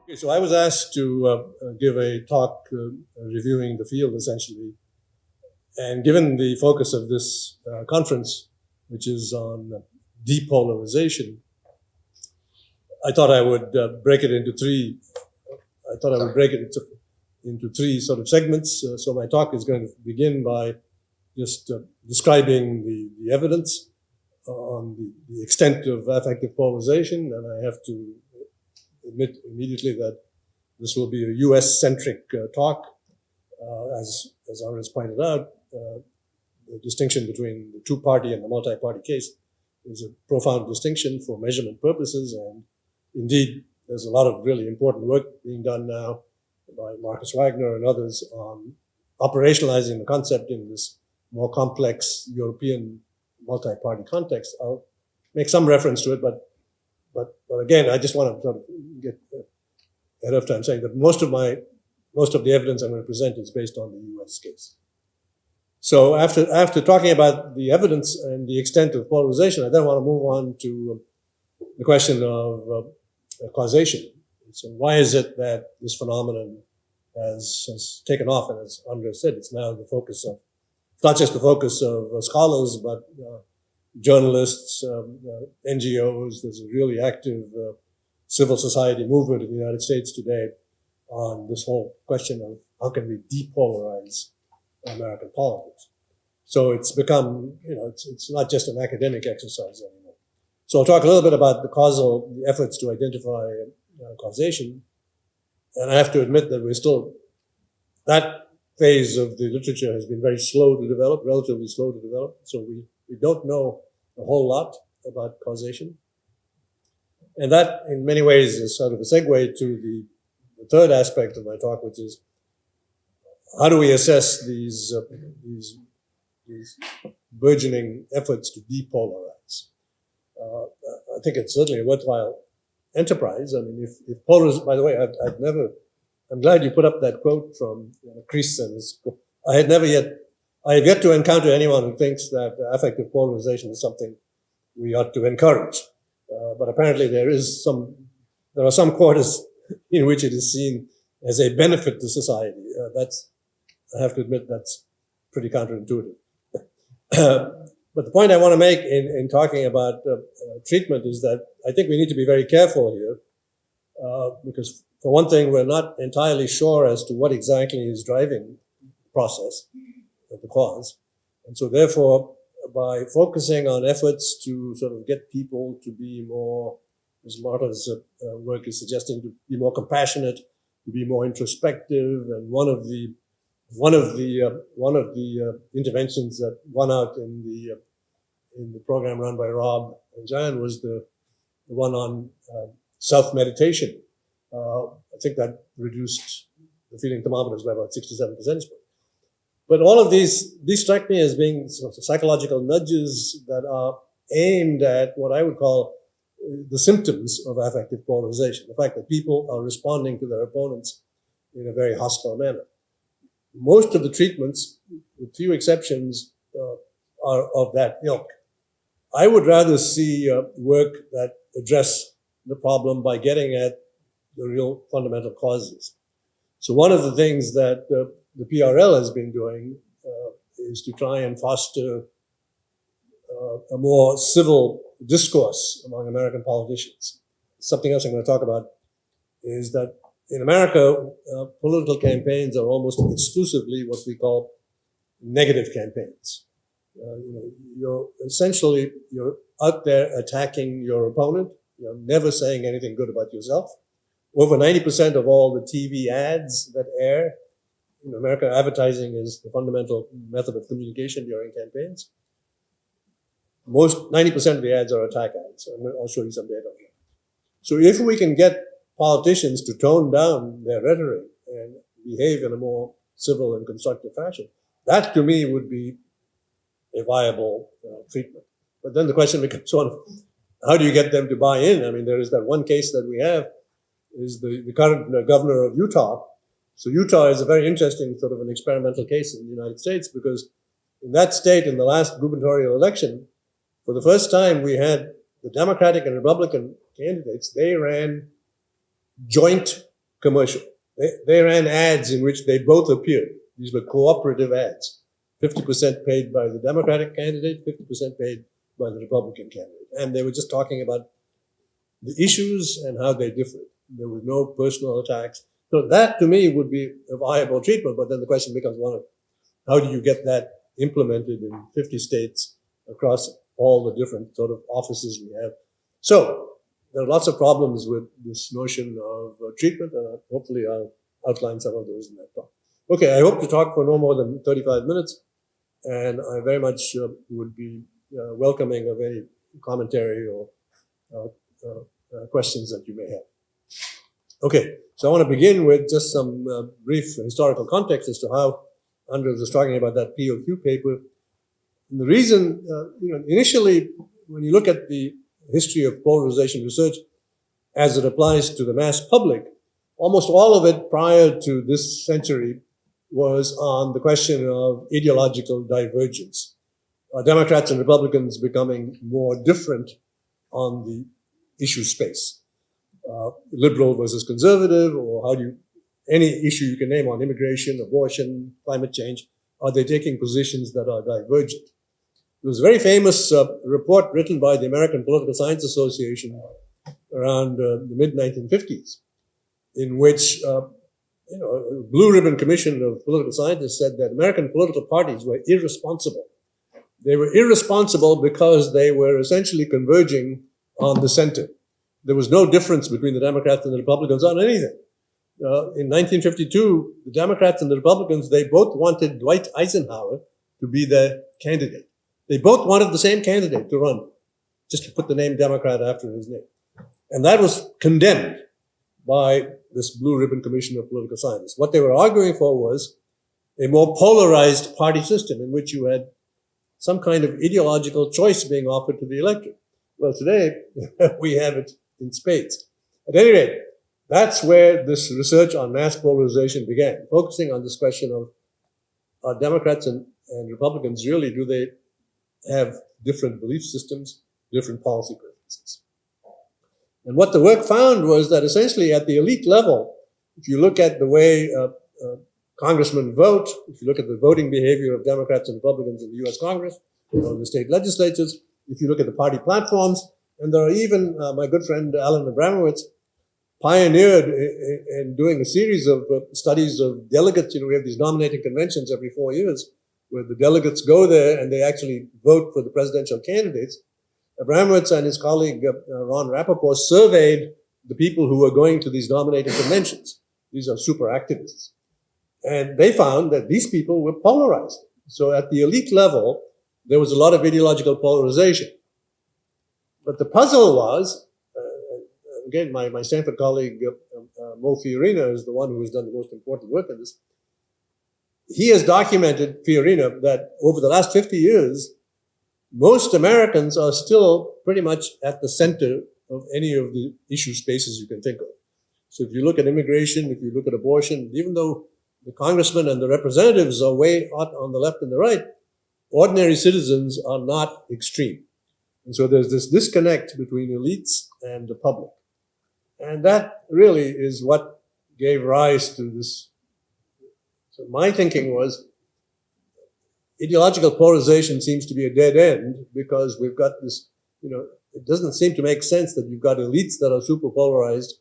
Okay, so I was asked to give a talk reviewing the field, essentially. And given the focus of this conference, which is on depolarization, I thought I would break it into three. I thought I would break it into three sort of segments. So my talk is going to begin by just describing the evidence on the extent of affective polarization, and I have to admit immediately that this will be a US-centric talk. As Aaron's pointed out, the distinction between the two-party and the multi-party case is a profound distinction for measurement purposes, and indeed, there's a lot of really important work being done now by Marcus Wagner and others on operationalizing the concept in this more complex European multi-party context. I'll make some reference to it, but again, I just want to sort of get ahead of time saying that most of the evidence I'm going to present is based on the US case. So after talking about the evidence and the extent of polarization, I then want to move on to the question of causation. So why is it that this phenomenon has taken off? And as Andres said, it's now the focus of, not just the focus of scholars, but journalists, NGOs. There's a really active civil society movement in the United States today on this whole question of how can we depolarize American politics. So it's become, it's not just an academic exercise anymore. So I'll talk a little bit about the efforts to identify causation. And I have to admit that that phase of the literature has been very slow to develop, relatively slow to develop. So we don't know a whole lot about causation. And that, in many ways, is sort of a segue to the third aspect of my talk, which is how do we assess these burgeoning efforts to depolarize? I think it's certainly a worthwhile enterprise. I mean, if polarization, by the way, I'm glad you put up that quote from Chris and his book. I have yet to encounter anyone who thinks that affective polarization is something we ought to encourage. But apparently there are some quarters in which it is seen as a benefit to society. I have to admit, that's pretty counterintuitive. But the point I want to make in talking about treatment is that I think we need to be very careful here, because for one thing, we're not entirely sure as to what exactly is driving the process, the cause. And so therefore, by focusing on efforts to sort of get people to be more, as Marta's work is suggesting, to be more compassionate, to be more introspective, and one of the interventions that won out in the program run by Rob and Jan was the one on self-meditation. I think that reduced the feeling thermometers by about 67 percentage points. But all of these strike me as being sort of psychological nudges that are aimed at what I would call the symptoms of affective polarization, the fact that people are responding to their opponents in a very hostile manner. Most of the treatments, with few exceptions, are of that ilk. I would rather see work that address the problem by getting at the real fundamental causes. So one of the things that the PRL has been doing is to try and foster a more civil discourse among American politicians. Something else I'm going to talk about is that in America, political campaigns are almost exclusively what we call negative campaigns. You're out there attacking your opponent. You're never saying anything good about yourself. Over 90% of all the TV ads that air in America, advertising is the fundamental method of communication during campaigns. 90% of the ads are attack ads. I'll show you some data on that. So if we can get politicians to tone down their rhetoric and behave in a more civil and constructive fashion, that to me would be a viable treatment. But then the question becomes how do you get them to buy in? I mean, there is that one case that we have is the current governor of Utah. So Utah is a very interesting sort of an experimental case in the United States, because in that state, in the last gubernatorial election, for the first time, we had the Democratic and Republican candidates. They ran joint commercial. They ran ads in which they both appeared. These were cooperative ads. 50% paid by the Democratic candidate, 50% paid by the Republican candidate. And they were just talking about the issues and how they differed. There was no personal attacks. So that, to me, would be a viable treatment. But then the question becomes one of how do you get that implemented in 50 states across all the different sort of offices we have? So there are lots of problems with this notion of treatment, and hopefully I'll outline some of those in that talk. Okay, I hope to talk for no more than 35 minutes, and I very much would be welcoming of any commentary or questions that you may have. Okay, so I want to begin with just some brief historical context as to how Andres was talking about that POQ paper. And the reason, initially, when you look at the history of polarization research as it applies to the mass public, almost all of it prior to this century was on the question of ideological divergence. Democrats and Republicans becoming more different on the issue space. Liberal versus conservative, or how do you, any issue you can name on immigration, abortion, climate change, are they taking positions that are divergent? There was a very famous report written by the American Political Science Association around the mid-1950s, in which a blue ribbon commission of political scientists said that American political parties were irresponsible. They were irresponsible because they were essentially converging on the center. There was no difference between the Democrats and the Republicans on anything. In 1952, the Democrats and the Republicans, they both wanted Dwight Eisenhower to be their candidate. They both wanted the same candidate to run, just to put the name Democrat after his name. And that was condemned by this Blue Ribbon Commission of Political Scientists. What they were arguing for was a more polarized party system in which you had some kind of ideological choice being offered to the electorate. Well, today, we have it in spades. At any rate, that's where this research on mass polarization began, focusing on this question of are Democrats and Republicans really, do they have different belief systems, different policy preferences? And what the work found was that essentially at the elite level, if you look at the way congressmen vote, if you look at the voting behavior of Democrats and Republicans in the US Congress, or the state legislatures, if you look at the party platforms, and there are even, my good friend Alan Abramowitz pioneered in doing a series of studies of delegates. We have these nominating conventions every 4 years where the delegates go there and they actually vote for the presidential candidates. Abramowitz and his colleague Ron Rappaport surveyed the people who were going to these nominating conventions. These are super activists. And they found that these people were polarized. So at the elite level, there was a lot of ideological polarization. But the puzzle was, again, my Stanford colleague, Mo Fiorina, is the one who has done the most important work on this. He has documented, Fiorina, that over the last 50 years, most Americans are still pretty much at the center of any of the issue spaces you can think of. So if you look at immigration, if you look at abortion, even though the congressmen and the representatives are way out on the left and the right, ordinary citizens are not extreme. And so there's this disconnect between elites and the public. And that really is what gave rise to this. So my thinking was ideological polarization seems to be a dead end because we've got this, it doesn't seem to make sense that you've got elites that are super polarized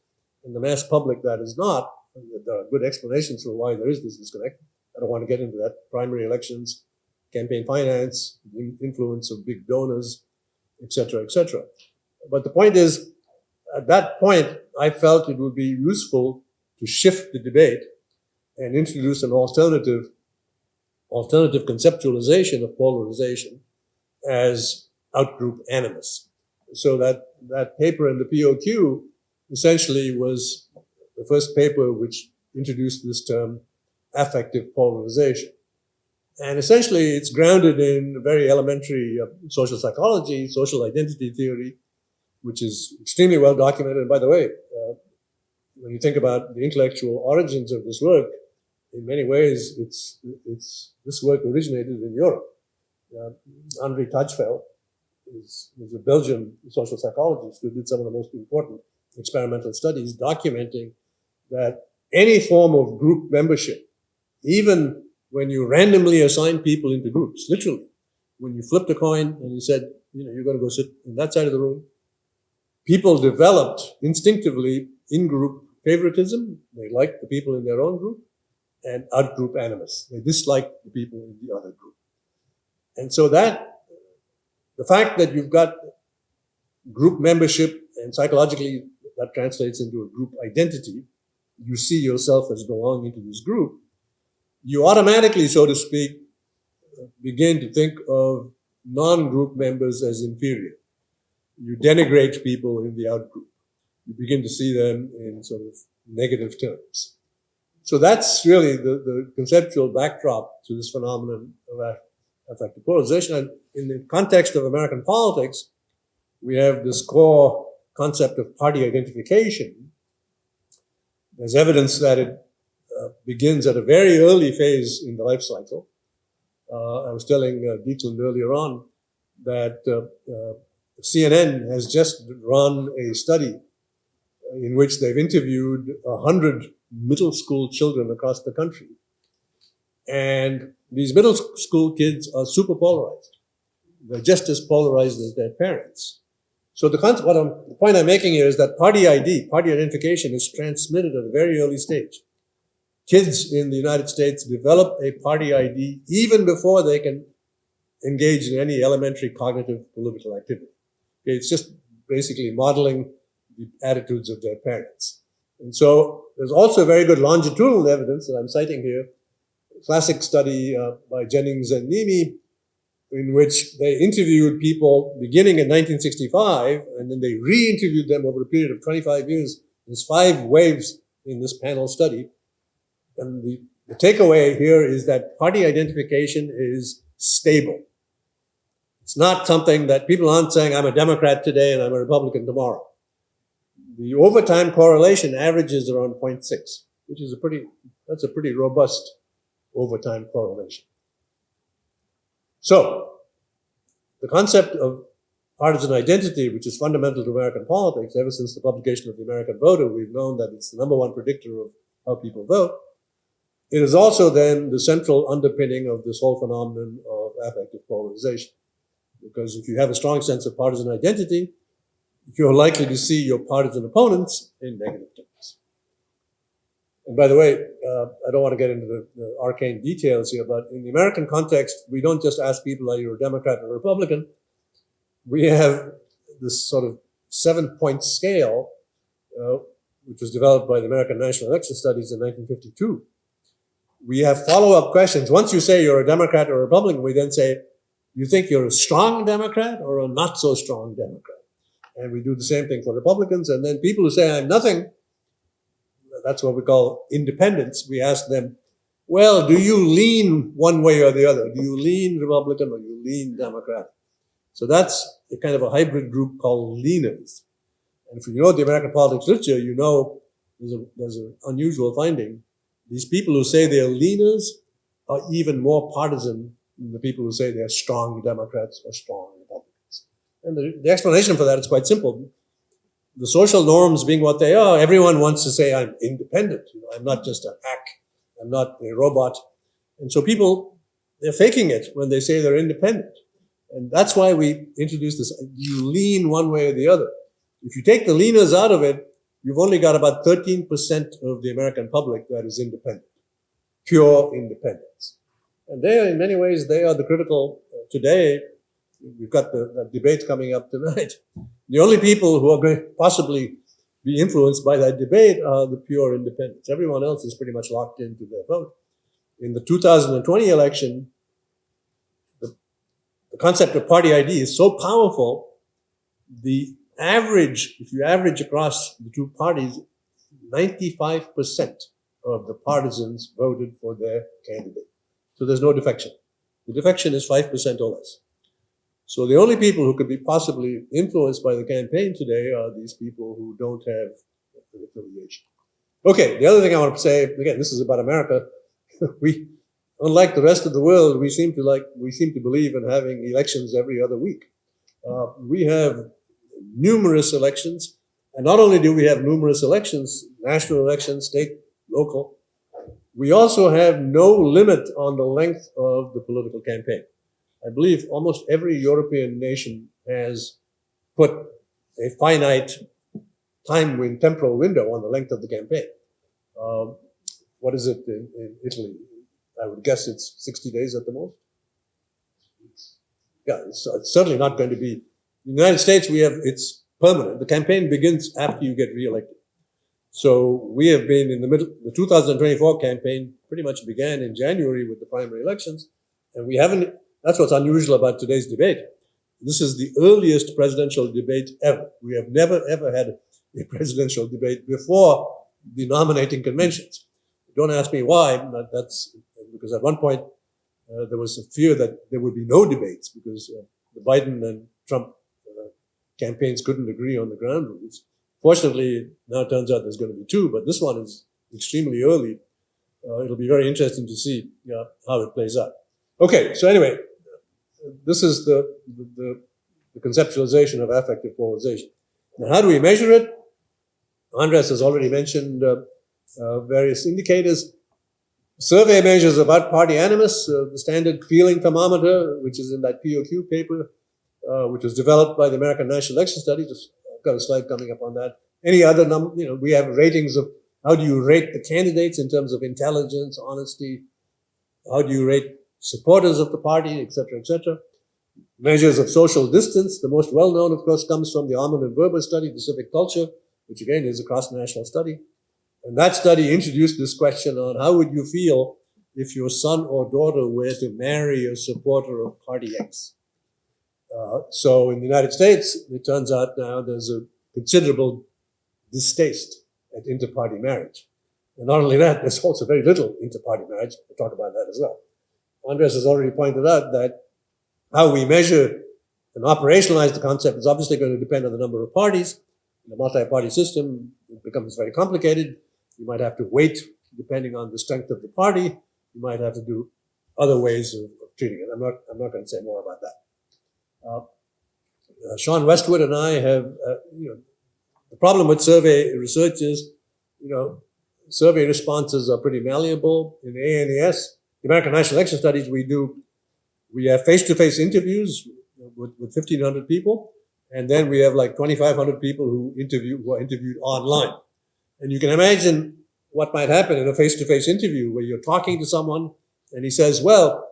and the mass public that is not. And there are good explanations for why there is this disconnect. I don't want to get into that. Primary elections, campaign finance, the influence of big donors, et cetera, et cetera. But the point is, at that point, I felt it would be useful to shift the debate and introduce an alternative conceptualization of polarization as outgroup animus. So that paper in the POQ essentially was the first paper which introduced this term affective polarization. And essentially it's grounded in very elementary social psychology, social identity theory, which is extremely well documented. And by the way, when you think about the intellectual origins of this work, in many ways, this work originated in Europe. André Tajfel was a Belgian social psychologist who did some of the most important experimental studies documenting that any form of group membership, even when you randomly assign people into groups, literally, when you flipped a coin and you said, you're going to go sit in that side of the room, people developed instinctively in-group favoritism. They liked the people in their own group, and out-group animus. They disliked the people in the other group. And so the fact that you've got group membership, and psychologically that translates into a group identity, you see yourself as belonging to this group, you automatically, so to speak, begin to think of non-group members as inferior. You denigrate people in the out-group. You begin to see them in sort of negative terms. So that's really the conceptual backdrop to this phenomenon of affective polarization. And in the context of American politics, we have this core concept of party identification. There's evidence that it begins at a very early phase in the life cycle. I was telling Dietland earlier on that CNN has just run a study in which they've interviewed 100 middle school children across the country. And these middle school kids are super polarized. They're just as polarized as their parents. So the point I'm making here is that party identification is transmitted at a very early stage. Kids in the United States develop a party ID even before they can engage in any elementary cognitive political activity. It's just basically modeling the attitudes of their parents. And so there's also very good longitudinal evidence that I'm citing here, a classic study by Jennings and Nimi, in which they interviewed people beginning in 1965, and then they re-interviewed them over a period of 25 years. There's 5 waves in this panel study. And the takeaway here is that party identification is stable. It's not something that people aren't saying, I'm a Democrat today and I'm a Republican tomorrow. The overtime correlation averages around 0.6, which is that's a pretty robust overtime correlation. So, the concept of partisan identity, which is fundamental to American politics, ever since the publication of the American Voter, we've known that it's the number one predictor of how people vote. It is also then the central underpinning of this whole phenomenon of affective polarization. Because if you have a strong sense of partisan identity, you're likely to see your partisan opponents in negative terms. And by the way, I don't want to get into the arcane details here, but in the American context, we don't just ask people, are you a Democrat or a Republican? We have this sort of 7-point scale, which was developed by the American National Election Studies in 1952. We have follow-up questions. Once you say you're a Democrat or a Republican, we then say, you think you're a strong Democrat or a not so strong Democrat? And we do the same thing for Republicans. And then people who say, I'm nothing, that's what we call independents. We ask them, well, do you lean one way or the other? Do you lean Republican or you lean Democrat? So that's a kind of a hybrid group called leaners. And if you know the American politics literature, you know there's an unusual finding. These people who say they're leaners are even more partisan than the people who say they're strong Democrats or strong Republicans. And the explanation for that is quite simple. The social norms being what they are, everyone wants to say, I'm independent. I'm not just a hack. I'm not a robot. And so people, they're faking it when they say they're independent. And that's why we introduced this, you lean one way or the other. If you take the leaners out of it, you've only got about 13% of the American public that is independent, pure independence. And they, in many ways, they are the critical, today, we've got the debate coming up tonight. The only people who are going to possibly be influenced by that debate are the pure independents. Everyone else is pretty much locked into their vote. In the 2020 election, the concept of party ID is so powerful, the average, if you average across the two parties, 95% of the partisans voted for their candidate. So there's no defection. The defection is 5% or less. So the only people who could be possibly influenced by the campaign today are these people who don't have an affiliation. Okay, the other thing I want to say, again, this is about America. We, unlike the rest of the world, we seem to believe in having elections every other week. We have numerous elections, and not only do we have numerous elections, national elections, state local. We also have no limit on the length of the political campaign. I believe almost every European nation has put a finite temporal window on the length of the campaign. What is it in Italy? I would guess it's 60 days at the most. Yeah, it's certainly not going to be. In the United States, it's permanent. The campaign begins after you get reelected. So we have been in the middle. The 2024 campaign pretty much began in January with the primary elections, and we haven't. That's what's unusual about today's debate. This is the earliest presidential debate ever. We have never ever had a presidential debate before the nominating conventions. Don't ask me why, but that's because at one point there was a fear that there would be no debates because the Biden and Trump campaigns couldn't agree on the ground rules. Fortunately, now it turns out there's going to be two, but this one is extremely early. It'll be very interesting to see how it plays out. Okay, so anyway, this is the conceptualization of affective polarization. Now, how do we measure it? Andres has already mentioned various indicators. Survey measures about party animus, the standard feeling thermometer, which is in that POQ paper, which was developed by the American National Election Study. I've got a slide coming up on that. Any other number, we have ratings of how do you rate the candidates in terms of intelligence, honesty, how do you rate supporters of the party, etc., etc. Measures of social distance. The most well-known, of course, comes from the Armin and Werber study, the civic culture, which again is a cross-national study. And that study introduced this question on how would you feel if your son or daughter were to marry a supporter of party X. So in the United States, it turns out now there's a considerable distaste at inter-party marriage. And not only that, there's also very little inter-party marriage. We'll talk about that as well. Andres has already pointed out that how we measure and operationalize the concept is obviously going to depend on the number of parties. In a multi-party system, it becomes very complicated. You might have to wait depending on the strength of the party. You might have to do other ways of treating it. I'm not going to say more about that. Sean Westwood and I have, the problem with survey research is, survey responses are pretty malleable. In ANES, the American National Election Studies, we have face-to-face interviews with 1,500 people, and then we have like 2,500 people who are interviewed online. And you can imagine what might happen in a face-to-face interview where you're talking to someone and he says, well,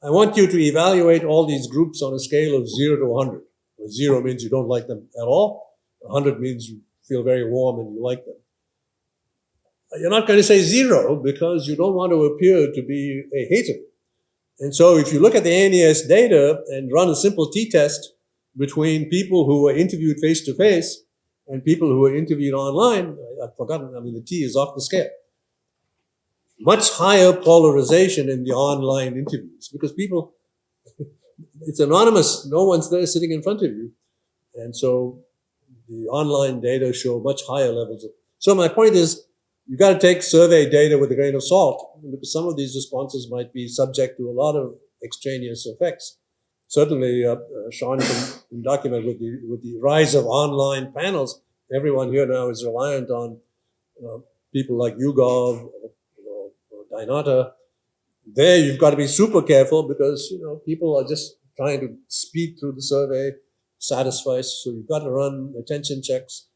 I want you to evaluate all these groups on a scale of 0 to 100. Where 0 means you don't like them at all. 100 means you feel very warm and you like them. You're not going to say 0 because you don't want to appear to be a hater. And so if you look at the ANES data and run a simple t-test between people who were interviewed face-to-face and people who were interviewed online, I've forgotten, the T is off the scale. Much higher polarization in the online interviews because people, it's anonymous. No one's there sitting in front of you. And so the online data show much higher levels of. So my point is, you've got to take survey data with a grain of salt because some of these responses might be subject to a lot of extraneous effects. Certainly, Sean can document with the rise of online panels. Everyone here now is reliant on people like YouGov or Dynata. There, you've got to be super careful because people are just trying to speed through the survey, satisfy. So you've got to run attention checks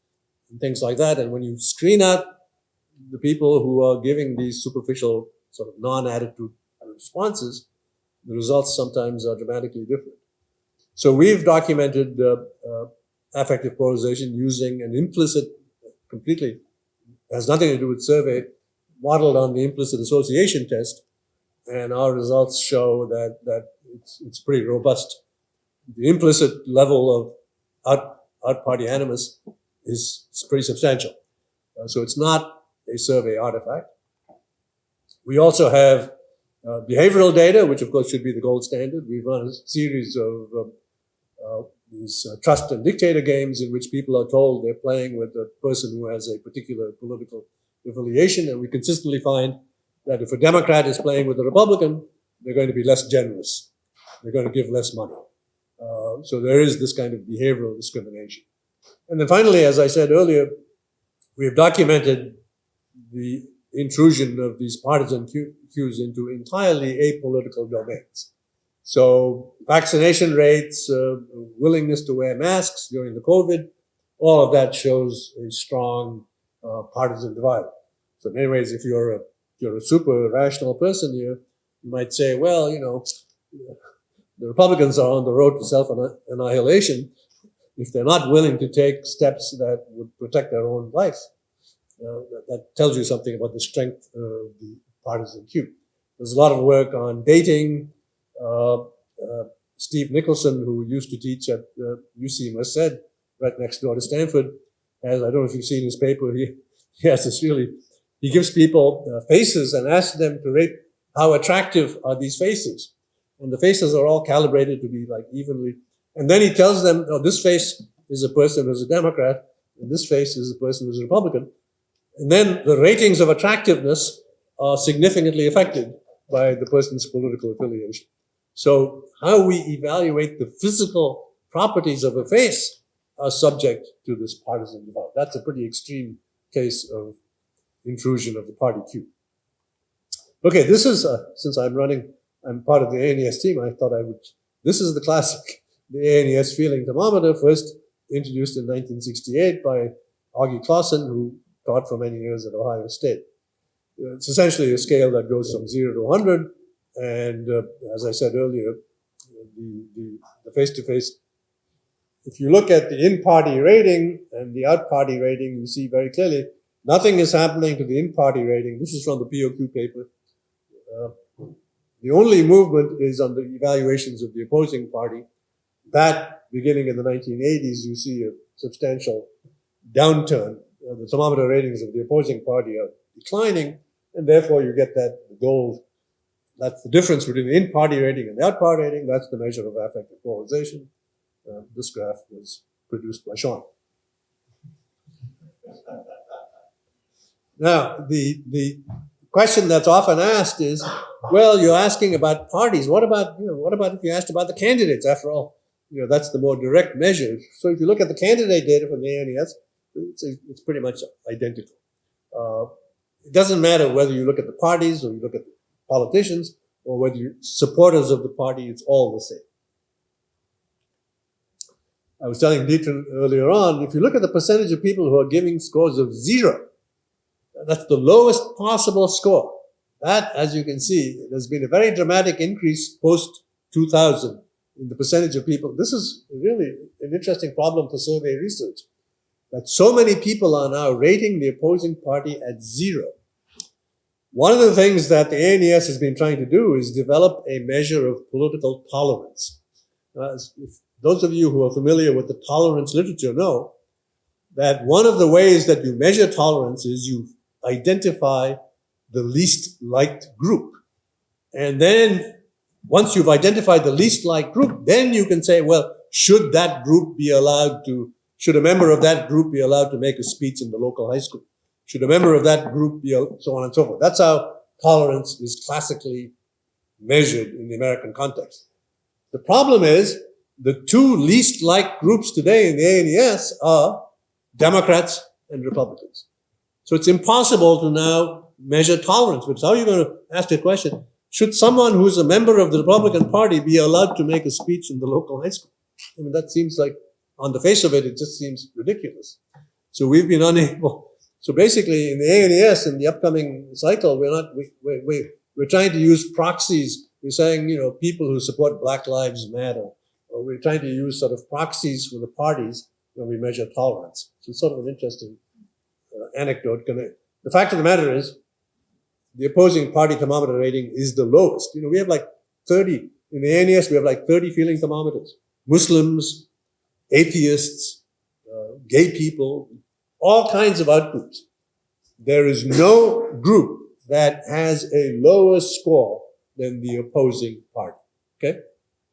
and things like that. And when you screen out the people who are giving these superficial sort of non-attitude responses, the results sometimes are dramatically different. So we've documented affective polarization using an implicit, completely has nothing to do with survey, modeled on the implicit association test, and our results show that it's pretty robust. The implicit level of out-party animus is pretty substantial. So it's not a survey artifact. We also have behavioral data, which of course should be the gold standard. We've run a series of these trust and dictator games in which people are told they're playing with a person who has a particular political affiliation, and we consistently find that if a Democrat is playing with a Republican, they're going to be less generous. They're going to give less money. So there is this kind of behavioral discrimination. And then finally, as I said earlier, we have documented the intrusion of these partisan cues into entirely apolitical domains. So vaccination rates, willingness to wear masks during the COVID, all of that shows a strong partisan divide. So in many ways, if you're a super rational person here, you might say, well, the Republicans are on the road to self-annihilation if they're not willing to take steps that would protect their own life. That tells you something about the strength of the partisan cue. There's a lot of work on dating. Steve Nicholson, who used to teach at UC Merced, right next door to Stanford, has, I don't know if you've seen his paper, he has this he gives people faces and asks them to rate how attractive are these faces. And the faces are all calibrated to be like evenly. And then he tells them, oh, this face is a person who's a Democrat, and this face is a person who's a Republican. And then the ratings of attractiveness are significantly affected by the person's political affiliation. So how we evaluate the physical properties of a face are subject to this partisan divide. That's a pretty extreme case of intrusion of the party cue. Okay, this is, since I'm part of the ANES team, I thought this is the classic, the ANES feeling thermometer, first introduced in 1968 by Augie Clausen, who taught for many years at Ohio State. It's essentially a scale that goes from 0 to 100, and as I said earlier, the face-to-face, if you look at the in-party rating and the out-party rating, you see very clearly nothing is happening to the in-party rating. This is from the POQ paper. The only movement is on the evaluations of the opposing party. That, beginning in the 1980s, you see a substantial downturn. The thermometer ratings of the opposing party are declining, and therefore you get that gold. That's the difference between the in-party rating and the out-party rating. That's the measure of affective polarization. This graph was produced by Sean. Now, the question that's often asked is, well, you're asking about parties. What about if you asked about the candidates? After all, that's the more direct measure. So if you look at the candidate data from the ANES, it's pretty much identical. It doesn't matter whether you look at the parties or you look at the politicians or whether you're supporters of the party, it's all the same. I was telling Dieter earlier on, if you look at the percentage of people who are giving scores of 0, that's the lowest possible score. That, as you can see, there's been a very dramatic increase post-2000 in the percentage of people. This is really an interesting problem for survey research, that so many people are now rating the opposing party at 0. One of the things that the ANES has been trying to do is develop a measure of political tolerance. Those of you who are familiar with the tolerance literature know that one of the ways that you measure tolerance is you identify the least liked group. And then once you've identified the least liked group, then you can say, well, should a member of that group be allowed to make a speech in the local high school? Should a member of that group be, so on and so forth. That's how tolerance is classically measured in the American context. The problem is the two least liked groups today in the ANES are Democrats and Republicans. So it's impossible to now measure tolerance, because how are you going to ask a question? Should someone who's a member of the Republican Party be allowed to make a speech in the local high school? I mean, that seems like, on the face of it, it just seems ridiculous. So we've been unable. So basically, in the ANES, in the upcoming cycle, we're trying to use proxies. We're saying, people who support Black Lives Matter. Or we're trying to use sort of proxies for the parties when we measure tolerance. So it's sort of an interesting anecdote. The fact of the matter is, the opposing party thermometer rating is the lowest. We have like 30, in the ANES, we have like 30 feeling thermometers. Muslims, atheists, gay people, all kinds of outgroups. There is no group that has a lower score than the opposing party. Okay?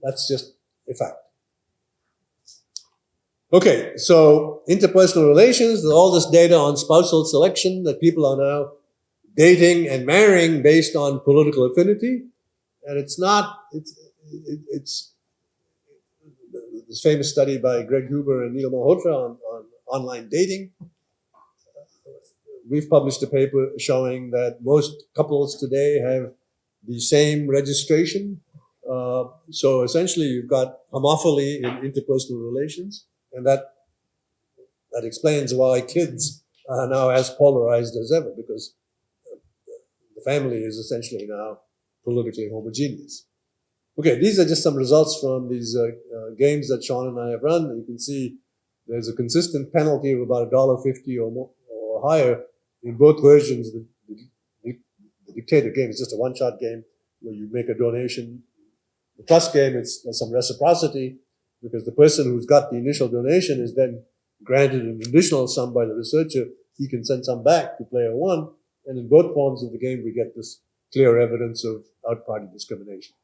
That's just a fact. Okay, so interpersonal relations, there's all this data on spousal selection that people are now dating and marrying based on political affinity. And it's this famous study by Greg Huber and Neil Malhotra on online dating. we've published a paper showing that most couples today have the same registration. So essentially you've got homophily in interpersonal relations, and that explains why kids are now as polarized as ever, because the family is essentially now politically homogeneous. Okay, these are just some results from these games that Sean and I have run. You can see there's a consistent penalty of about $1.50 or more or higher in both versions. The dictator game is just a one-shot game where you make a donation. The plus game, there's some reciprocity, because the person who's got the initial donation is then granted an additional sum by the researcher. He can send some back to player one. And in both forms of the game, we get this clear evidence of out-party discrimination.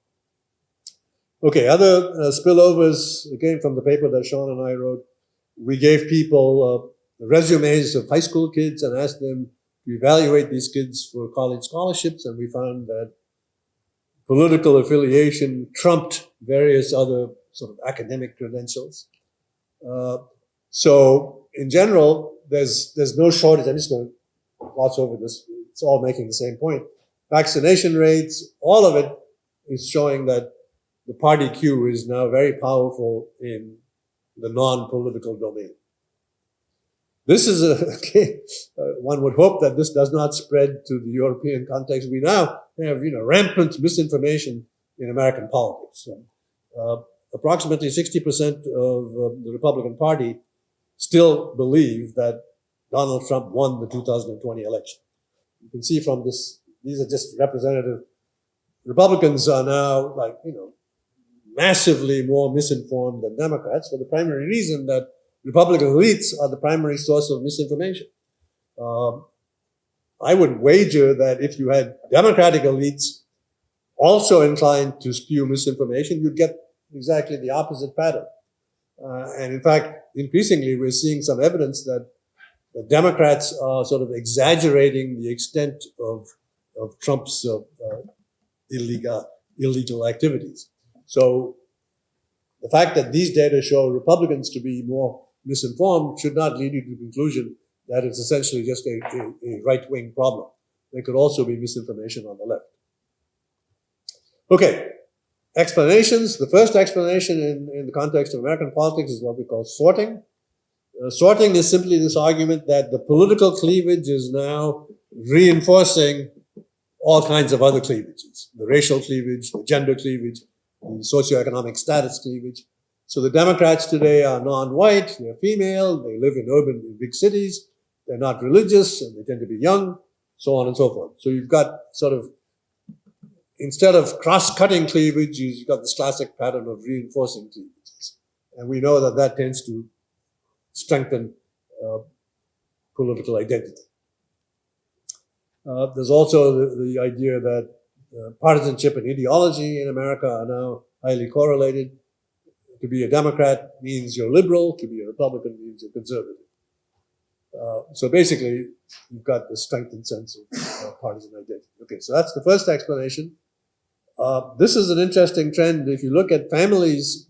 Okay, other spillovers, again, from the paper that Sean and I wrote. We gave people resumes of high school kids and asked them to evaluate these kids for college scholarships, and we found that political affiliation trumped various other sort of academic credentials. So in general, there's no shortage. I'm just going to gloss over this. It's all making the same point. Vaccination rates, all of it is showing that the party queue is now very powerful in the non-political domain. This is one would hope that this does not spread to the European context. We now have, rampant misinformation in American politics. Approximately 60% of the Republican Party still believe that Donald Trump won the 2020 election. You can see from this, these are just representative. Republicans are now massively more misinformed than Democrats, for the primary reason that Republican elites are the primary source of misinformation. I would wager that if you had Democratic elites also inclined to spew misinformation, you'd get exactly the opposite pattern. And in fact, increasingly, we're seeing some evidence that the Democrats are sort of exaggerating the extent of Trump's illegal activities. So the fact that these data show Republicans to be more misinformed should not lead you to the conclusion that it's essentially just a right-wing problem. There could also be misinformation on the left. Okay, explanations. The first explanation in the context of American politics is what we call sorting. Sorting is simply this argument that the political cleavage is now reinforcing all kinds of other cleavages, the racial cleavage, the gender cleavage, the socioeconomic status cleavage. So the Democrats today are non-white, they're female, they live in big cities, they're not religious, and they tend to be young, so on and so forth. So you've got sort of, instead of cross-cutting cleavage, you've got this classic pattern of reinforcing cleavages. And we know that that tends to strengthen political identity. There's also the idea that partisanship and ideology in America are now highly correlated. To be a Democrat means you're liberal, to be a Republican means you're conservative. So basically, you've got the strengthened sense of partisan identity. Okay, so that's the first explanation. This is an interesting trend. If you look at families,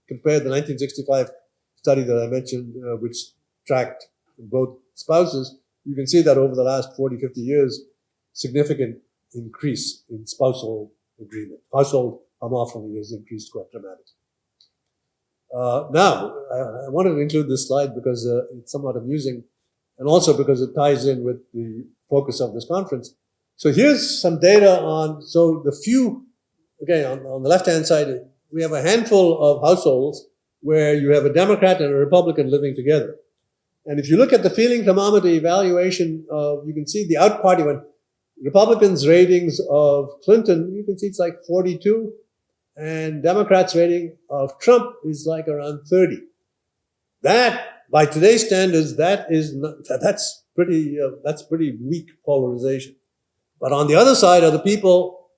compare the 1965 study that I mentioned, which tracked both spouses, you can see that over the last 40, 50 years, significant increase in spousal agreement. Household homophily has increased quite dramatically. Now, I wanted to include this slide because it's somewhat amusing, and also because it ties in with the focus of this conference. So here's some data on, so the few, again, on the left-hand side, we have a handful of households where you have a Democrat and a Republican living together. And if you look at the feeling thermometer evaluation, you can see the out party, when Republicans' ratings of Clinton, you can see it's like 42, and Democrats' rating of Trump is like around 30. That, by today's standards, that's pretty weak polarization. But on the other side are the people,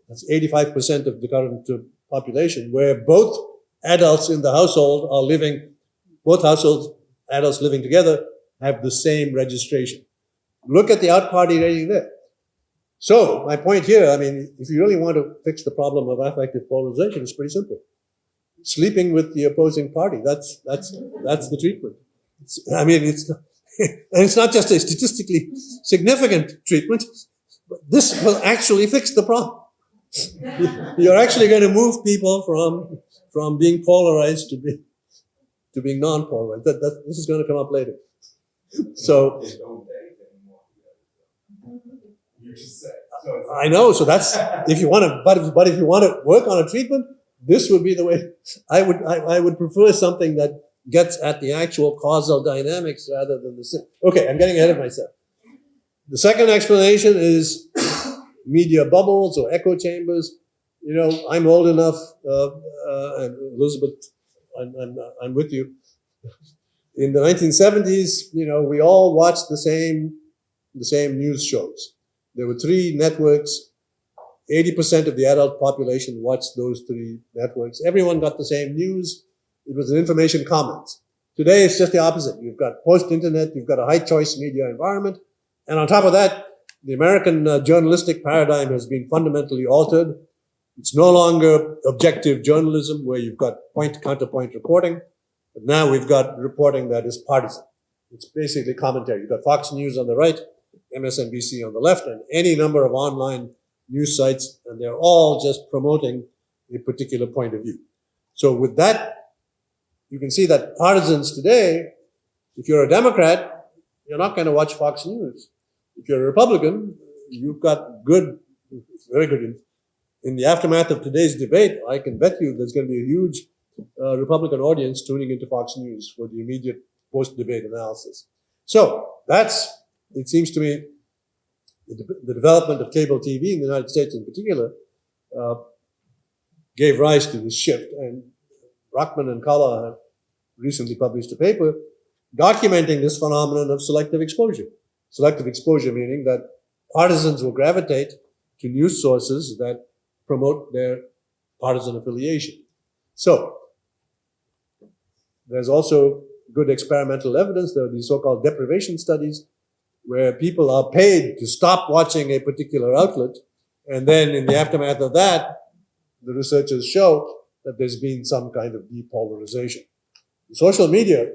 that's 85% of the current population, where both adults in the household are living, both households, adults living together, have the same registration. Look at the out party rating there. So my point here, I mean, if you really want to fix the problem of affective polarization, it's pretty simple. Sleeping with the opposing party, that's the treatment. And it's not just a statistically significant treatment, but this will actually fix the problem. You're actually going to move people from being polarized to being non-polarized. This is going to come up later. So I know. So that's if you want to, but if you want to work on a treatment, this would be the way. I would prefer something that gets at the actual causal dynamics rather than the. Okay, I'm getting ahead of myself. The second explanation is media bubbles or echo chambers. You know, I'm old enough, and Elizabeth, I'm with you. In the 1970s, you know, we all watched the same news shows. There were 3 networks. 80% of the adult population watched those 3 networks. Everyone got the same news. It was an information commons. Today, it's just the opposite. You've got post-internet, you've got a high-choice media environment. And on top of that, the American journalistic paradigm has been fundamentally altered. It's no longer objective journalism where you've got point-counterpoint reporting. But now we've got reporting that is partisan. It's basically commentary. You've got Fox News on the right, MSNBC on the left, and any number of online news sites, and they're all just promoting a particular point of view. So with that, you can see that partisans today, if you're a Democrat, you're not going to watch Fox News. If you're a Republican, you've got good, very good. In the aftermath of today's debate, I can bet you there's going to be a huge Republican audience tuning into Fox News for the immediate post-debate analysis. So that's, it seems to me, the development of cable TV in the United States in particular gave rise to this shift. And Ruckman and Kalla have recently published a paper documenting this phenomenon of selective exposure. Selective exposure meaning that partisans will gravitate to news sources that promote their partisan affiliation. So there's also good experimental evidence. There are these so-called deprivation studies where people are paid to stop watching a particular outlet, and then in the aftermath of that, the researchers show that there's been some kind of depolarization. Social media,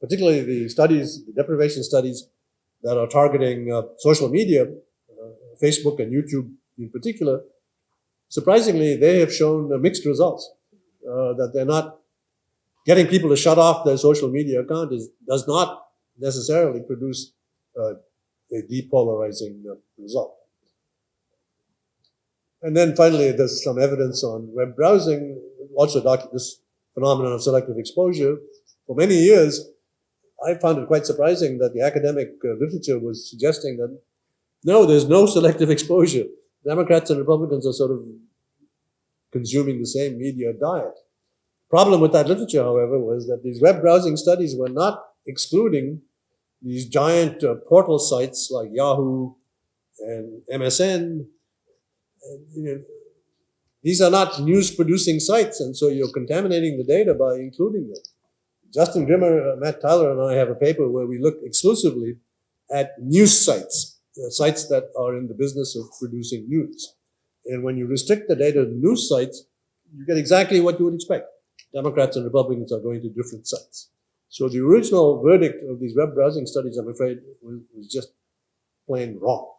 particularly the studies, the deprivation studies that are targeting social media, Facebook and YouTube in particular, surprisingly, they have shown mixed results, that they're not getting people to shut off their social media account does not necessarily produce a depolarizing result. And then finally, there's some evidence on web browsing, also this phenomenon of selective exposure. For many years, I found it quite surprising that the academic literature was suggesting that no, there's no selective exposure. Democrats and Republicans are sort of consuming the same media diet. Problem with that literature, however, was that these web browsing studies were not excluding these giant portal sites like Yahoo and MSN. And, these are not news-producing sites, and so you're contaminating the data by including them. Justin Grimmer, Matt Tyler, and I have a paper where we look exclusively at news sites, sites that are in the business of producing news. And when you restrict the data to news sites, you get exactly what you would expect. Democrats and Republicans are going to different sites. So the original verdict of these web browsing studies, I'm afraid, was just plain wrong.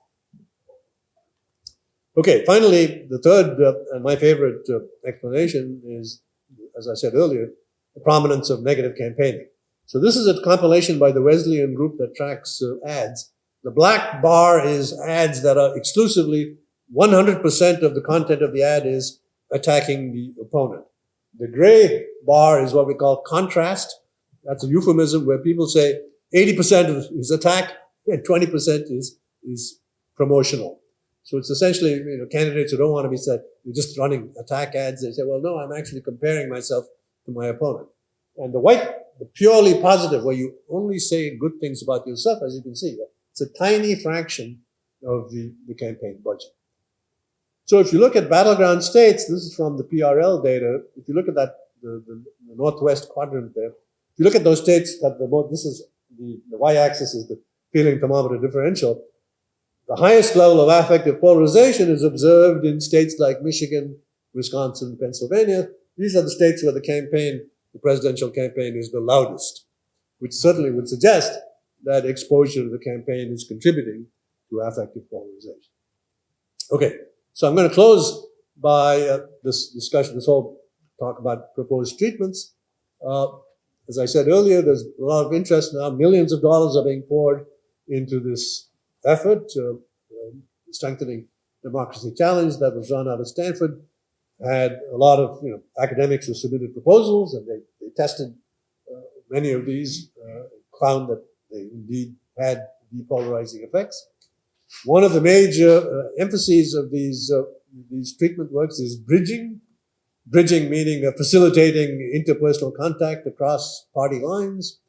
Okay, finally, the third and my favorite explanation is, as I said earlier, the prominence of negative campaigning. So this is a compilation by the Wesleyan group that tracks ads. The black bar is ads that are exclusively 100% of the content of the ad is attacking the opponent. The gray bar is what we call contrast. That's a euphemism where people say 80% is attack and 20% is promotional. So it's essentially, candidates who don't want to be said, you're just running attack ads. They say, well, no, I'm actually comparing myself to my opponent. And the white, the purely positive, where you only say good things about yourself, as you can see, it's a tiny fraction of the campaign budget. So if you look at battleground states, this is from the PRL data. If you look at that, the northwest quadrant there, if you look at those states that this is the y-axis is the feeling thermometer differential. The highest level of affective polarization is observed in states like Michigan, Wisconsin, Pennsylvania. These are the states where the presidential campaign is the loudest, which certainly would suggest that exposure to the campaign is contributing to affective polarization. Okay, so I'm going to close by this discussion, this whole talk about proposed treatments. As I said earlier, there's a lot of interest now. Millions of dollars are being poured into this effort, strengthening democracy challenge that was run out of Stanford. Had a lot of academics who submitted proposals, and they tested many of these, found that they indeed had depolarizing effects. One of the major emphases of these treatment works is bridging. Bridging meaning facilitating interpersonal contact across party lines.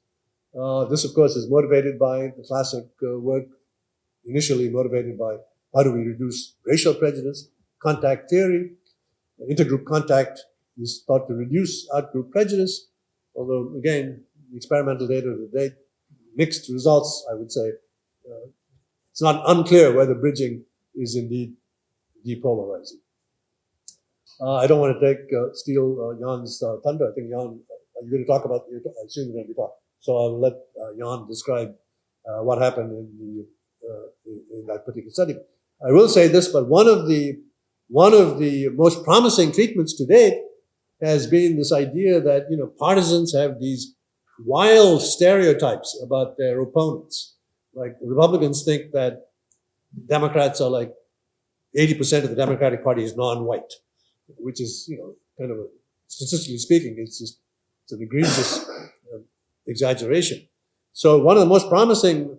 This, of course, is motivated by the classic work, initially motivated by how do we reduce racial prejudice, contact theory. Intergroup contact is thought to reduce outgroup prejudice, although, again, the experimental data to date, mixed results, I would say. It's not unclear whether bridging is indeed depolarizing. I don't want to steal Jan's thunder. I think, Jan, you're going to talk about, I assume you're going to be talking. So I'll let Jan describe what happened in that particular study. I will say this, but one of the most promising treatments to date has been this idea that, partisans have these wild stereotypes about their opponents. Like Republicans think that Democrats are like 80% of the Democratic Party is non-white, which is, kind of statistically speaking, it's an egregious exaggeration. So one of the most promising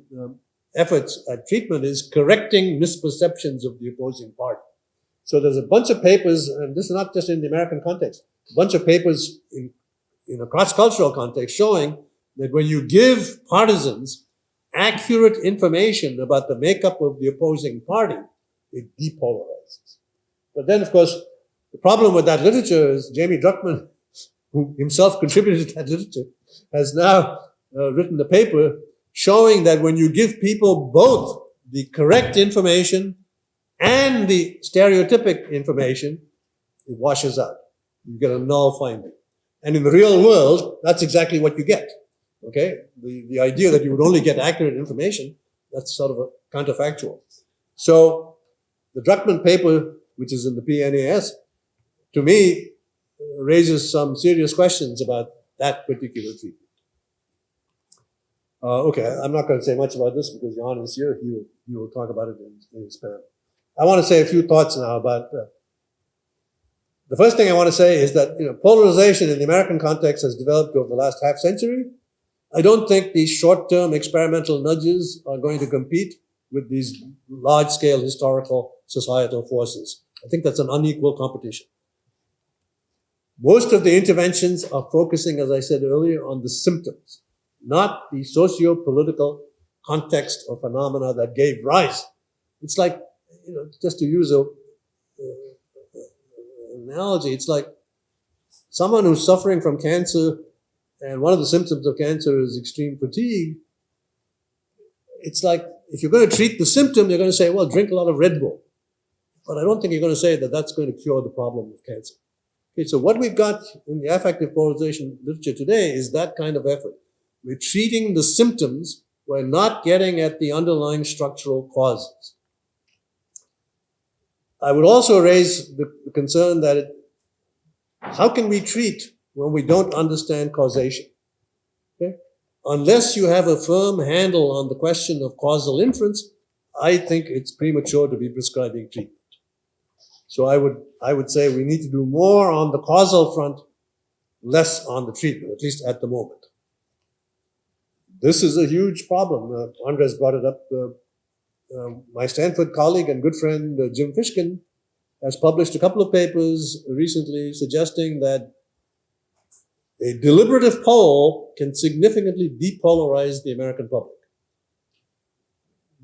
efforts at treatment is correcting misperceptions of the opposing party. So there's a bunch of papers, and this is not just in the American context, a bunch of papers in a cross-cultural context showing that when you give partisans accurate information about the makeup of the opposing party, it depolarizes. But then, of course, the problem with that literature is Jamie Druckman, who himself contributed to that literature, has now written a paper showing that when you give people both the correct information and the stereotypic information, it washes out. You get a null finding. And in the real world, that's exactly what you get. Okay? The idea that you would only get accurate information, that's sort of a counterfactual. So the Druckman paper, which is in the PNAS, to me, raises some serious questions about that particular treatment. Okay, I'm not going to say much about this because Jan is here. He will talk about it in his panel. I want to say a few thoughts now about the first thing I want to say is that polarization in the American context has developed over the last half century. I don't think these short-term experimental nudges are going to compete with these large-scale historical societal forces. I think that's an unequal competition. Most of the interventions are focusing, as I said earlier, on the symptoms, not the socio-political context or phenomena that gave rise. It's like, just to use an analogy, it's like someone who's suffering from cancer, and one of the symptoms of cancer is extreme fatigue. It's like, if you're going to treat the symptom, you're going to say, well, drink a lot of Red Bull. But I don't think you're going to say that that's going to cure the problem of cancer. Okay, so what we've got in the affective polarization literature today is that kind of effort. We're treating the symptoms, we're not getting at the underlying structural causes. I would also raise the concern that how can we treat when we don't understand causation? Okay? Unless you have a firm handle on the question of causal inference, I think it's premature to be prescribing treatment. So I would say we need to do more on the causal front, less on the treatment, at least at the moment. This is a huge problem. Andres brought it up. My Stanford colleague and good friend, Jim Fishkin, has published a couple of papers recently suggesting that a deliberative poll can significantly depolarize the American public.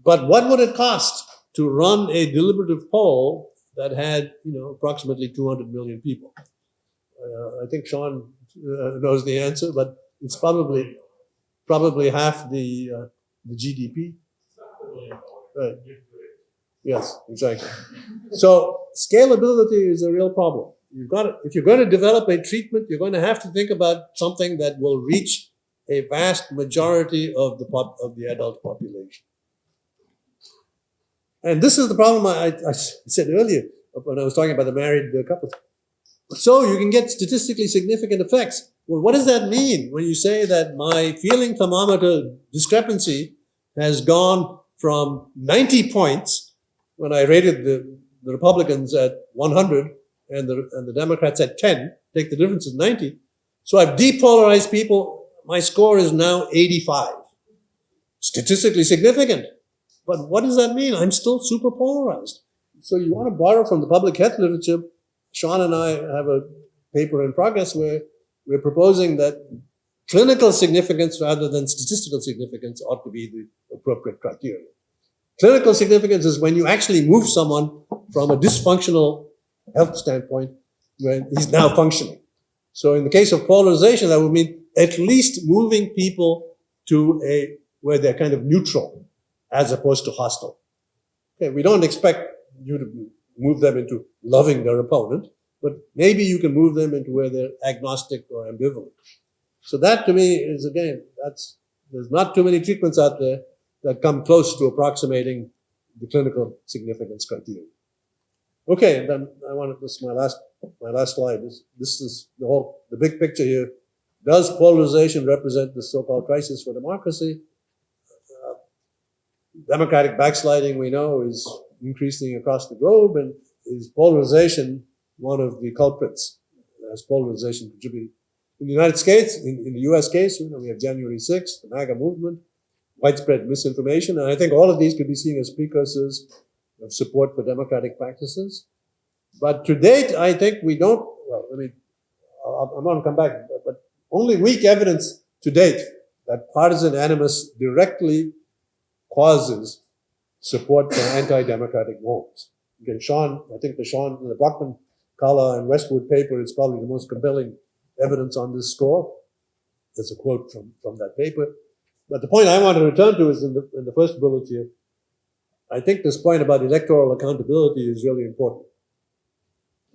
But what would it cost to run a deliberative poll that had, approximately 200 million people? I think Sean knows the answer, but it's probably half the GDP. Right. Yes, exactly. So scalability is a real problem. If you're going to develop a treatment, you're going to have to think about something that will reach a vast majority of the adult population. And this is the problem I said earlier when I was talking about the married couples. So you can get statistically significant effects. Well, what does that mean when you say that my feeling thermometer discrepancy has gone from 90 points when I rated the Republicans at 100 and the Democrats at 10, take the difference is 90. So I've depolarized people. My score is now 85. Statistically significant. But what does that mean? I'm still super polarized. So you want to borrow from the public health literature. Sean and I have a paper in progress where we're proposing that clinical significance rather than statistical significance ought to be the appropriate criteria. Clinical significance is when you actually move someone from a dysfunctional health standpoint when he's now functioning. So in the case of polarization, that would mean at least moving people to where they're kind of neutral as opposed to hostile. Okay, we don't expect you to move them into loving their opponent, but maybe you can move them into where they're agnostic or ambivalent. So that to me is, again, there's not too many treatments out there that come close to approximating the clinical significance criteria. Okay, then this is my last slide. This is the big picture here. Does polarization represent the so-called crisis for democracy? Democratic backsliding, we know, is increasing across the globe, and is polarization one of the culprits? Has polarization contributed? In the United States, in the US case, we have January 6th, the MAGA movement, widespread misinformation, and I think all of these could be seen as precursors of support for democratic practices. But to date, I think we don't, I'm going to come back, but only weak evidence to date that partisan animus directly causes support for anti-democratic norms. Again, the Brockman, Kalla, and Westwood paper is probably the most compelling evidence on this score. There's a quote from that paper. But the point I want to return to is in the first bullet here. I think this point about electoral accountability is really important.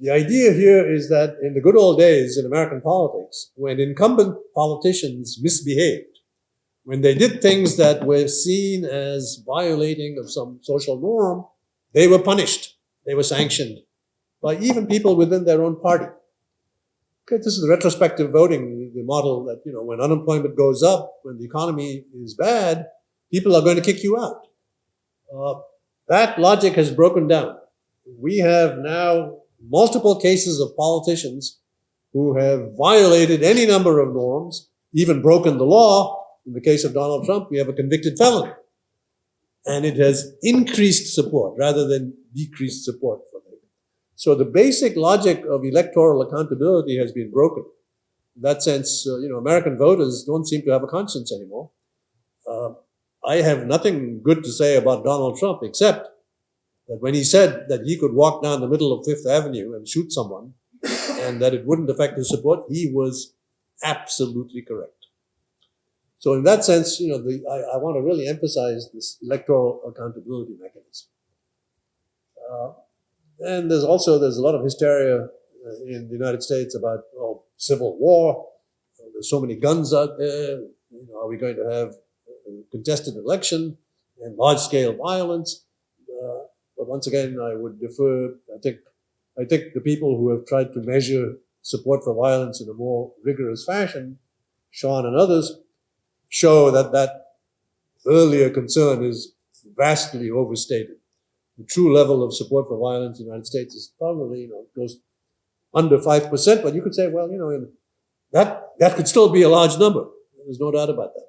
The idea here is that in the good old days in American politics, when incumbent politicians misbehaved, when they did things that were seen as violating of some social norm, they were punished. They were sanctioned by even people within their own party. Okay, this is the retrospective voting, the model that, when unemployment goes up, when the economy is bad, people are going to kick you out. That logic has broken down. We have now multiple cases of politicians who have violated any number of norms, even broken the law. In the case of Donald Trump, we have a convicted felon. And it has increased support rather than decreased support for him. So the basic logic of electoral accountability has been broken. In that sense, American voters don't seem to have a conscience anymore. I have nothing good to say about Donald Trump except that when he said that he could walk down the middle of Fifth Avenue and shoot someone and that it wouldn't affect his support, he was absolutely correct. So in that sense, I want to really emphasize this electoral accountability mechanism. And there's a lot of hysteria in the United States about civil war. There's so many guns out there. Are we going to have a contested election and large-scale violence? But once again, I would defer. I think the people who have tried to measure support for violence in a more rigorous fashion, Sean and others, show that earlier concern is vastly overstated. The true level of support for violence in the United States is probably, goes under 5%, but you could say, well, that could still be a large number. There's no doubt about that.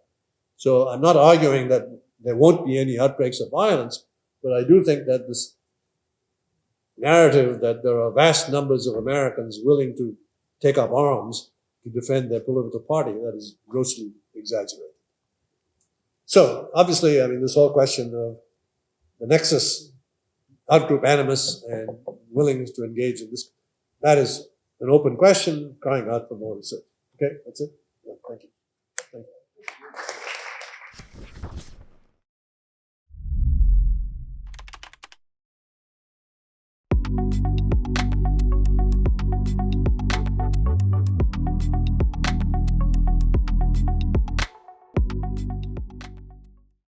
So I'm not arguing that there won't be any outbreaks of violence, but I do think that this narrative that there are vast numbers of Americans willing to take up arms to defend their political party, that is grossly exaggerated. So obviously, this whole question of the nexus, outgroup animus, and willingness to engage in this, that is an open question crying out for more research. Okay, that's it. Yeah, thank you. Thank you.